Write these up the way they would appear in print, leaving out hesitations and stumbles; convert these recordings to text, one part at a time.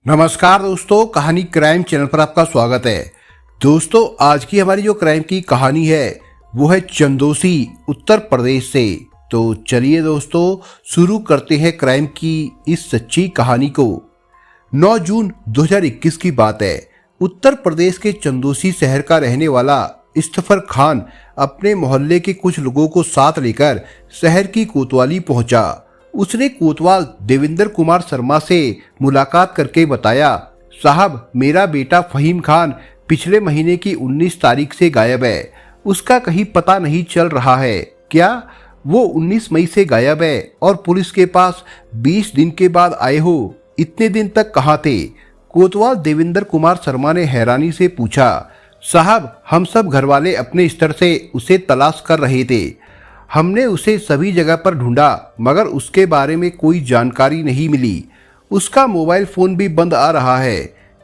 नमस्कार दोस्तों, कहानी क्राइम चैनल पर आपका स्वागत है। दोस्तों, आज की हमारी जो क्राइम की कहानी है वो है चंदौसी उत्तर प्रदेश से। तो चलिए दोस्तों, शुरू करते हैं क्राइम की इस सच्ची कहानी को। 9 जून 2021 की बात है। उत्तर प्रदेश के चंदौसी शहर का रहने वाला इस्तफर खान अपने मोहल्ले के कुछ लोगों को साथ लेकर शहर की कोतवाली पहुंचा। उसने कोतवाल देवेंद्र कुमार शर्मा से मुलाकात करके बताया, साहब, मेरा बेटा फहीम खान पिछले महीने की 19 तारीख से गायब है। उसका कहीं पता नहीं चल रहा है। क्या वो 19 मई से गायब है और पुलिस के पास 20 दिन के बाद आए हो? इतने दिन तक कहाँ थे? कोतवाल देवेंद्र कुमार शर्मा ने हैरानी से पूछा। साहब, हम सब घरवाले अपने स्तर से उसे तलाश कर रहे थे। हमने उसे सभी जगह पर ढूंढा मगर उसके बारे में कोई जानकारी नहीं मिली। उसका मोबाइल फोन भी बंद आ रहा है।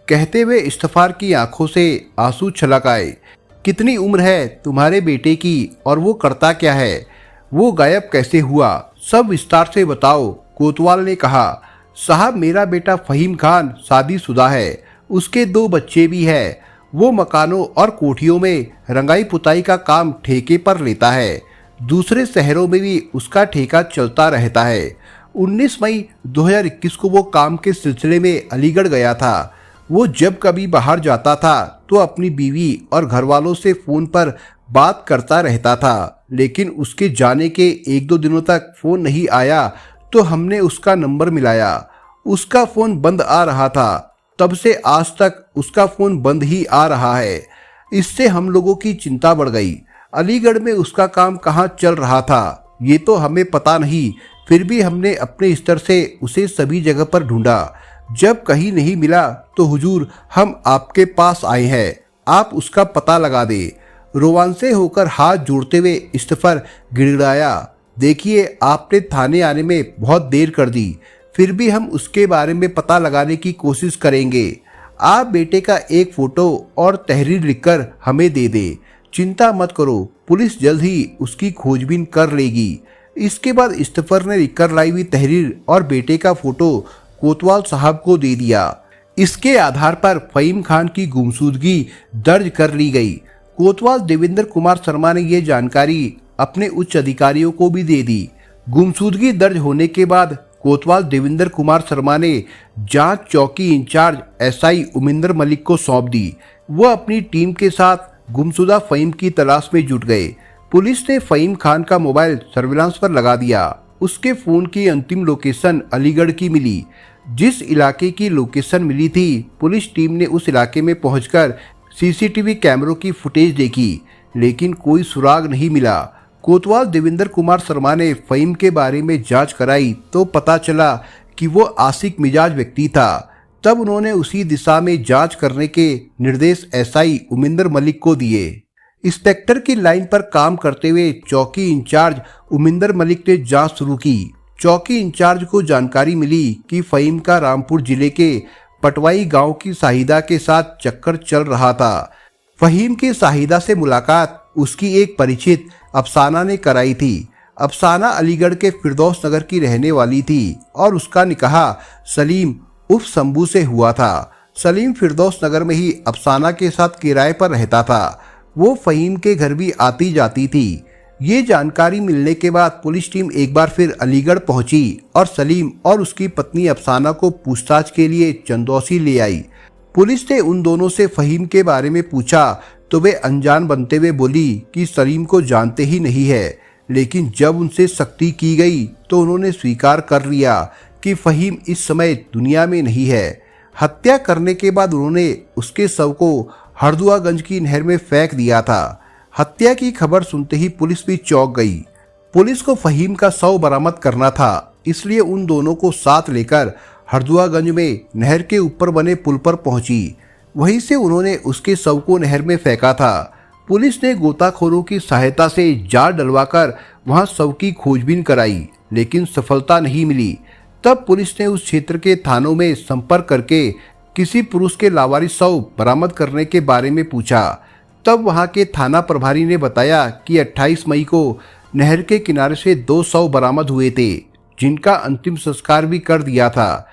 कहते हुए इस्तफार की आंखों से आंसू छलक आए। कितनी उम्र है तुम्हारे बेटे की और वो करता क्या है? वो गायब कैसे हुआ? सब विस्तार से बताओ, कोतवाल ने कहा। साहब, मेरा बेटा फहीम खान शादीशुदा है। उसके 2 बच्चे भी हैं। वो मकानों और कोठियों में रंगाई पुताई का काम ठेके पर लेता है। दूसरे शहरों में भी उसका ठेका चलता रहता है। 19 मई 2021 को वो काम के सिलसिले में अलीगढ़ गया था। वो जब कभी बाहर जाता था तो अपनी बीवी और घरवालों से फ़ोन पर बात करता रहता था, लेकिन उसके जाने के 1-2 दिनों तक फ़ोन नहीं आया तो हमने उसका नंबर मिलाया। उसका फ़ोन बंद आ रहा था। तब से आज तक उसका फ़ोन बंद ही आ रहा है। इससे हम लोगों की चिंता बढ़ गई। अलीगढ़ में उसका काम कहाँ चल रहा था ये तो हमें पता नहीं, फिर भी हमने अपने स्तर से उसे सभी जगह पर ढूंढा। जब कहीं नहीं मिला तो हुजूर, हम आपके पास आए हैं, आप उसका पता लगा दे। रोमांचे होकर हाथ जोड़ते हुए इस्तफर गिड़गिड़ाया। देखिए, आपने थाने आने में बहुत देर कर दी, फिर भी हम उसके बारे में पता लगाने की कोशिश करेंगे। आप बेटे का एक फ़ोटो और तहरीर लिखकर हमें दे दे। चिंता मत करो, पुलिस जल्द ही उसकी खोजबीन कर लेगी। इसके बाद इस्तफर ने लिखकर लाई हुई तहरीर और बेटे का फोटो कोतवाल साहब को दे दिया। इसके आधार पर फहीम खान की गुमशुदगी दर्ज कर ली गई। कोतवाल देवेंद्र कुमार शर्मा ने यह जानकारी अपने उच्च अधिकारियों को भी दे दी। गुमशुदगी दर्ज होने के बाद कोतवाल देवेंद्र कुमार शर्मा ने जांच चौकी इंचार्ज एसआई उमिंदर मलिक को सौंप दी। वह अपनी टीम के साथ गुमशुदा फहीम की तलाश में जुट गए। पुलिस ने फहीम खान का मोबाइल सर्विलांस पर लगा दिया। उसके फोन की अंतिम लोकेशन अलीगढ़ की मिली। जिस इलाके की लोकेशन मिली थी, पुलिस टीम ने उस इलाके में पहुंचकर सीसीटीवी कैमरों की फुटेज देखी, लेकिन कोई सुराग नहीं मिला। कोतवाल देवेंद्र कुमार शर्मा ने फहीम के बारे में जांच कराई तो पता चला कि वो आशिक मिजाज व्यक्ति था। तब उन्होंने उसी दिशा में जांच करने के निर्देश एसआई उमिंदर मलिक को दिए। इंस्पेक्टर की लाइन पर काम करते हुए चौकी इंचार्ज उमिंदर मलिक ने जांच शुरू की। चौकी इंचार्ज को जानकारी मिली कि फहीम का रामपुर जिले के पटवाई गांव की शाहिदा के साथ चक्कर चल रहा था। फहीम की शाहिदा से मुलाकात उसकी एक परिचित अफसाना ने कराई थी। अफसाना अलीगढ़ के फिरदौस नगर की रहने वाली थी और उसका निकाह सलीम उर्फ शंभू से हुआ था। सलीम फिरदौस नगर में ही अफसाना के साथ किराए पर रहता था। वो फहीम के घर भी आती जाती थी। ये जानकारी मिलने के बाद पुलिस टीम एक बार फिर अलीगढ़ पहुंची और सलीम और उसकी पत्नी अफसाना को पूछताछ के लिए चंदौसी ले आई। पुलिस ने उन दोनों से फहीम के बारे में पूछा तो वे अनजान बनते हुए बोली कि सलीम को जानते ही नहीं है, लेकिन जब उनसे सख्ती की गई तो उन्होंने स्वीकार कर लिया कि फहीम इस समय दुनिया में नहीं है। हत्या करने के बाद उन्होंने उसके शव को हरदुआगंज की नहर में फेंक दिया था। हत्या की खबर सुनते ही पुलिस भी चौंक गई। पुलिस को फहीम का शव बरामद करना था, इसलिए उन दोनों को साथ लेकर हरदुआगंज में नहर के ऊपर बने पुल पर पहुंची। वहीं से उन्होंने उसके शव को नहर में फेंका था। पुलिस ने गोताखोरों की सहायता से जाल डलवाकर वहां शव की खोजबीन कराई, लेकिन सफलता नहीं मिली। तब पुलिस ने उस क्षेत्र के थानों में संपर्क करके किसी पुरुष के लावारिस शव बरामद करने के बारे में पूछा। तब वहां के थाना प्रभारी ने बताया कि 28 मई को नहर के किनारे से 2 शव बरामद हुए थे, जिनका अंतिम संस्कार भी कर दिया था।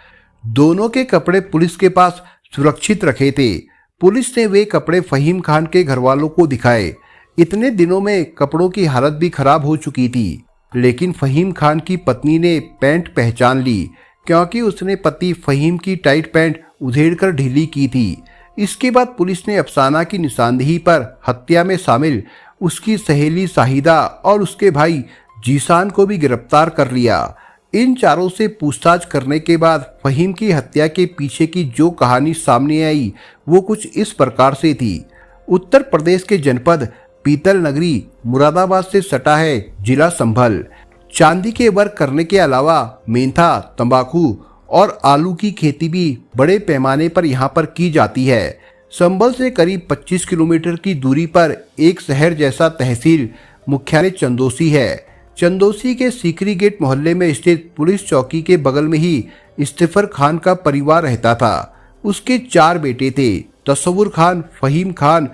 दोनों के कपड़े पुलिस के पास सुरक्षित रखे थे। पुलिस ने वे कपड़े फहीम खान के घर वालों को दिखाए। इतने दिनों में कपड़ों की हालत भी खराब हो चुकी थी, लेकिन फहीम खान की पत्नी ने पैंट पहचान ली, क्योंकि उसने पति फहीम की टाइट पैंट उधेड़कर ढीली की थी। इसके बाद पुलिस ने अफसाना की निशानदेही पर हत्या में शामिल उसकी सहेली शाहिदा और उसके भाई जीशान को भी गिरफ्तार कर लिया। इन चारों से पूछताछ करने के बाद फहीम की हत्या के पीछे की जो कहानी सामने आई वो कुछ इस प्रकार से थी। उत्तर प्रदेश के जनपद पीतल नगरी मुरादाबाद से सटा है जिला संभल। चांदी के वर्क करने के अलावा मेंथा, तंबाकू और आलू की खेती भी बड़े पैमाने पर यहाँ पर की जाती है। संभल से करीब 25 किलोमीटर की दूरी पर एक शहर जैसा तहसील मुख्यालय चंदौसी है। चंदौसी के सीकरी गेट मोहल्ले में स्थित पुलिस चौकी के बगल में ही इस्तिफर खान का परिवार रहता था। उसके 4 बेटे थे। तस्वुर खान, फहीम खान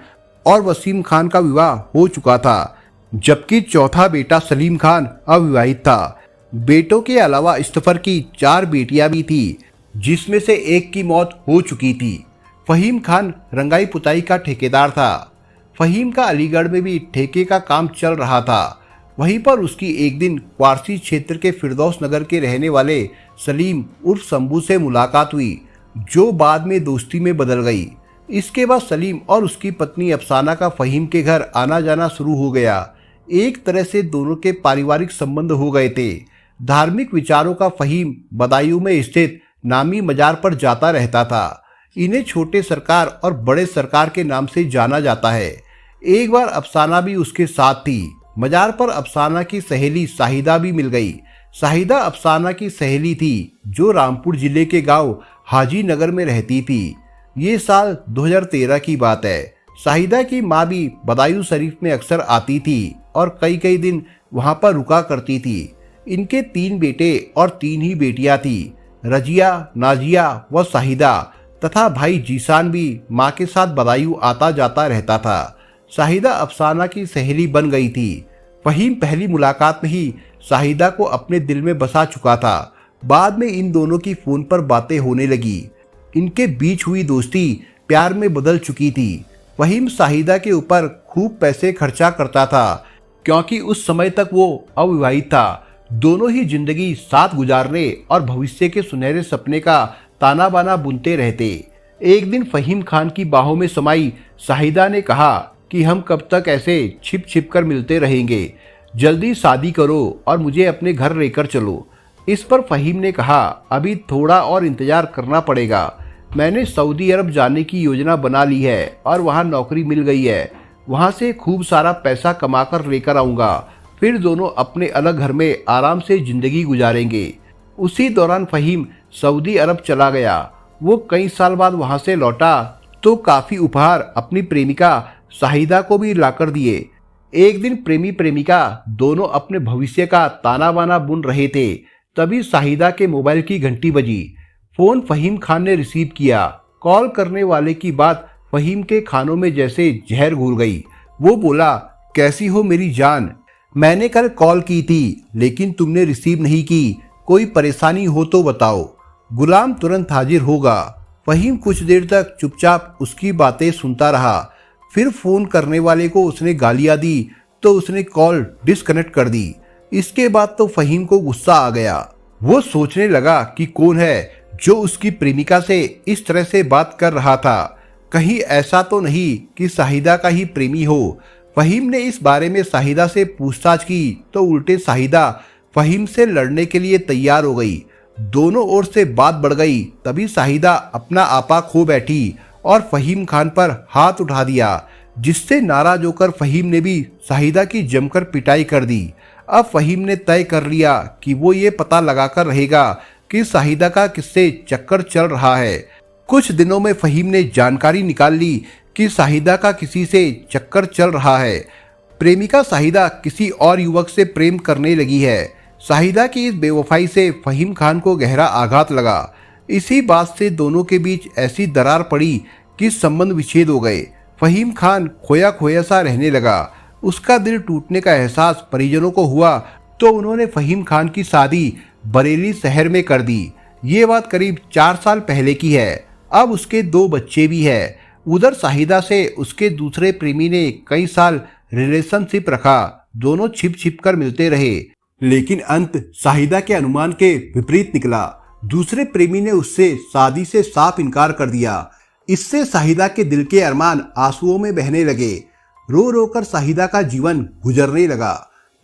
और वसीम खान का विवाह हो चुका था, जबकि चौथा बेटा सलीम खान अविवाहित था। बेटों के अलावा इस्तिफर की 4 बेटियां भी थी, जिसमें से एक की मौत हो चुकी थी। फहीम खान रंगाई पुताई का ठेकेदार था। फहीम का अलीगढ़ में भी ठेके का काम चल रहा था। वहीं पर उसकी एक दिन क्वारसी क्षेत्र के फिरदौस नगर के रहने वाले सलीम उर्फ शंभू से मुलाकात हुई, जो बाद में दोस्ती में बदल गई। इसके बाद सलीम और उसकी पत्नी अफसाना का फहीम के घर आना जाना शुरू हो गया। एक तरह से दोनों के पारिवारिक संबंध हो गए थे। धार्मिक विचारों का फहीम बदायूं में स्थित नामी मजार पर जाता रहता था। इन्हें छोटे सरकार और बड़े सरकार के नाम से जाना जाता है। एक बार अफसाना भी उसके साथ थी। मजार पर अफसाना की सहेली शाहिदा भी मिल गई। शाहिदा अफसाना की सहेली थी, जो रामपुर जिले के गांव हाजी नगर में रहती थी। ये साल 2013 की बात है। शाहिदा की माँ भी बदायूं शरीफ में अक्सर आती थी और कई कई दिन वहाँ पर रुका करती थी। इनके 3 बेटे और 3 ही बेटियां थी, रजिया, नाजिया व शाहिदा, तथा भाई जीशान भी माँ के साथ बदायूं आता जाता रहता था। शाहिदा अफसाना की सहेली बन गई थी। फहीम पहली मुलाकात में ही शाहिदा को अपने दिल में बसा चुका था। बाद में इन दोनों की फोन पर बातें होने लगी। इनके बीच हुई दोस्ती प्यार में बदल चुकी थी। फहीम शाहिदा के ऊपर खूब पैसे खर्चा करता था, क्योंकि उस समय तक वो अविवाहित था। दोनों ही जिंदगी साथ गुजारने और भविष्य के सुनहरे सपने का ताना बाना बुनते रहते। एक दिन फहीम खान की बाहों में समाई शाहिदा ने कहा कि हम कब तक ऐसे छिप छिप कर मिलते रहेंगे, जल्दी शादी करो और मुझे अपने घर लेकर चलो। इस पर फहीम ने कहा, अभी थोड़ा और इंतजार करना पड़ेगा। मैंने सऊदी अरब जाने की योजना बना ली है और वहाँ नौकरी मिल गई है। वहाँ से खूब सारा पैसा कमाकर लेकर आऊँगा, फिर दोनों अपने अलग घर में आराम से जिंदगी गुजारेंगे। उसी दौरान फहीम सऊदी अरब चला गया। वो कई साल बाद वहाँ से लौटा तो काफ़ी उपहार अपनी प्रेमिका शाहिदा को भी लाकर दिए। एक दिन प्रेमी प्रेमिका दोनों अपने भविष्य का ताना बाना बुन रहे थे, तभी शाहिदा के मोबाइल की घंटी बजी। फोन फहीम खान ने रिसीव किया। कॉल करने वाले की बात फहीम के खानों में जैसे जहर घुल गई। वो बोला, कैसी हो मेरी जान, मैंने कल कॉल की थी लेकिन तुमने रिसीव नहीं की, कोई परेशानी हो तो बताओ, गुलाम तुरंत हाजिर होगा। फहीम कुछ देर तक चुपचाप उसकी बातें सुनता रहा। फिर फोन करने वाले को उसने गालियां दी तो उसने कॉल डिस्कनेक्ट कर दी। इसके बाद तो फहीम को गुस्सा आ गया। वो सोचने लगा कि कौन है जो उसकी प्रेमिका से इस तरह से बात कर रहा था। कहीं ऐसा तो नहीं कि शाहिदा का ही प्रेमी हो। फहीम ने इस बारे में शाहिदा से पूछताछ की तो उल्टे शाहिदा फहीम से लड़ने के लिए तैयार हो गई। दोनों ओर से बात बढ़ गई। तभी शाहिदा अपना आपा खो बैठी और फहीम खान पर हाथ उठा दिया, जिससे नाराज होकर फहीम ने भी शाहिदा की जमकर पिटाई कर दी। अब फहीम ने तय कर लिया कि वो ये पता लगाकर रहेगा कि शाहिदा का किससे चक्कर चल रहा है। कुछ दिनों में फहीम ने जानकारी निकाल ली कि शाहिदा का किसी से चक्कर चल रहा है। प्रेमिका शाहिदा किसी और युवक से प्रेम करने लगी है। शाहिदा की इस बेवफाई से फहीम खान को गहरा आघात लगा। इसी बात से दोनों के बीच ऐसी दरार पड़ी कि संबंध विच्छेद हो गए। फहीम खान खोया खोया सा रहने लगा। उसका दिल टूटने का एहसास परिजनों को हुआ तो उन्होंने फहीम खान की शादी बरेली शहर में कर दी। ये बात करीब 4 साल पहले की है। अब उसके 2 बच्चे भी हैं। उधर शाहिदा से उसके दूसरे प्रेमी ने कई साल रिलेशनशिप रखा। दोनों छिप छिप कर मिलते रहे, लेकिन अंत शाहिदा के अनुमान के विपरीत निकला। दूसरे प्रेमी ने उससे शादी से साफ इनकार कर दिया। इससे शाहिदा के दिल के अरमान आंसुओं में बहने लगे। रो रो कर शाहिदा का जीवन गुजरने लगा।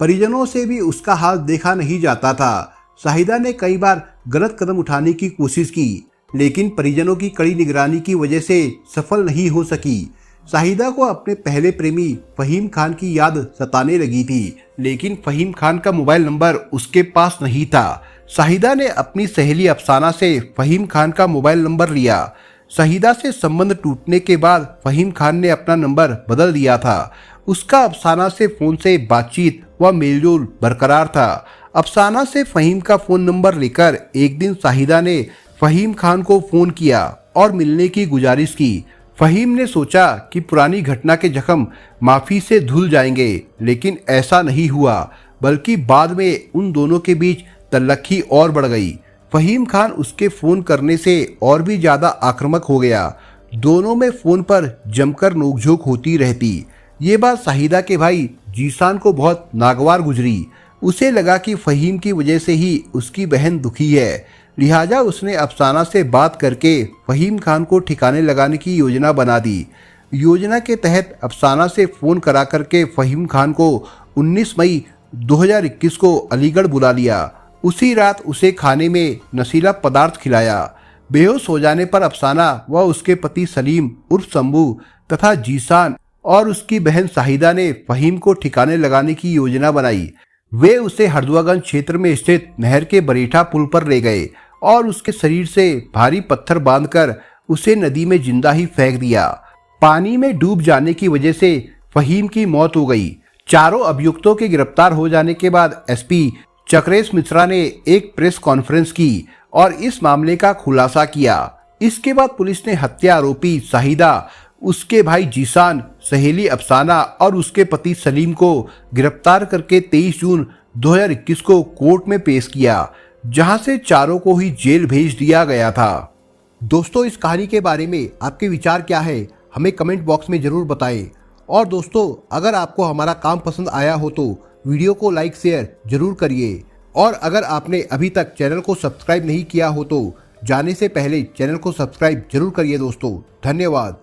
परिजनों से भी उसका हाल देखा नहीं जाता था। शाहिदा ने कई बार गलत कदम उठाने की कोशिश की, लेकिन परिजनों की कड़ी निगरानी की वजह से सफल नहीं हो सकी। शाहिदा को अपने पहले प्रेमी फहीम खान की याद सताने लगी थी, लेकिन फहीम खान का मोबाइल नंबर उसके पास नहीं था। शाहिदा ने अपनी सहेली अफसाना से फहीम खान का मोबाइल नंबर लिया। शाहिदा से संबंध टूटने के बाद फहीम खान ने अपना नंबर बदल दिया था। उसका अफसाना से फोन से बातचीत व मेलजोल बरकरार था। अफसाना से फहीम का फोन नंबर लेकर एक दिन शाहिदा ने फहीम खान को फोन किया और मिलने की गुजारिश की। फहीम ने सोचा कि पुरानी घटना के जख्म माफी से धुल जाएंगे, लेकिन ऐसा नहीं हुआ, बल्कि बाद में उन दोनों के बीच तल्लखी और बढ़ गई। फहीम खान उसके फोन करने से और भी ज्यादा आक्रामक हो गया। दोनों में फोन पर जमकर नोकझोंक होती रहती। ये बात शाहिदा के भाई जीशान को बहुत नागवार गुजरी। उसे लगा कि फहीम की वजह से ही उसकी बहन दुखी है, लिहाजा उसने अफसाना से बात करके फहीम खान को ठिकाने लगाने की योजना बना दी। योजना के तहत अफसाना से फ़ोन करा करके फहीम खान को 19 मई 2021 को अलीगढ़ बुला लिया। उसी रात उसे खाने में नशीला पदार्थ खिलाया। बेहोश हो जाने पर अफसाना व उसके पति सलीम उर्फ शंभू तथा जीशान और उसकी बहन शाहिदा ने फहीम को ठिकाने लगाने की योजना बनाई। वे उसे हरदुआगंज क्षेत्र में स्थित नहर के बरीठा पुल पर ले गए और उसके शरीर से भारी पत्थर बांधकर उसे नदी में जिंदा ही फेंक दिया। पानी में डूब जाने की वजह से फहीम की मौत हो गई। चारों अभियुक्तों के गिरफ्तार हो जाने के बाद एसपी चक्रेश मिश्रा ने एक प्रेस कॉन्फ्रेंस की और इस मामले का खुलासा किया। इसके बाद पुलिस ने हत्या आरोपी शाहिदा, उसके भाई जीशान, सहेली अफसाना और उसके पति सलीम को गिरफ्तार करके 23 जून 2021 को कोर्ट में पेश किया, जहां से चारों को ही जेल भेज दिया गया था। दोस्तों, इस कहानी के बारे में आपके विचार क्या है, हमें कमेंट बॉक्स में जरूर बताएं। और दोस्तों, अगर आपको हमारा काम पसंद आया हो तो वीडियो को लाइक शेयर जरूर करिए। और अगर आपने अभी तक चैनल को सब्सक्राइब नहीं किया हो तो जाने से पहले चैनल को सब्सक्राइब जरूर करिए। दोस्तों, धन्यवाद।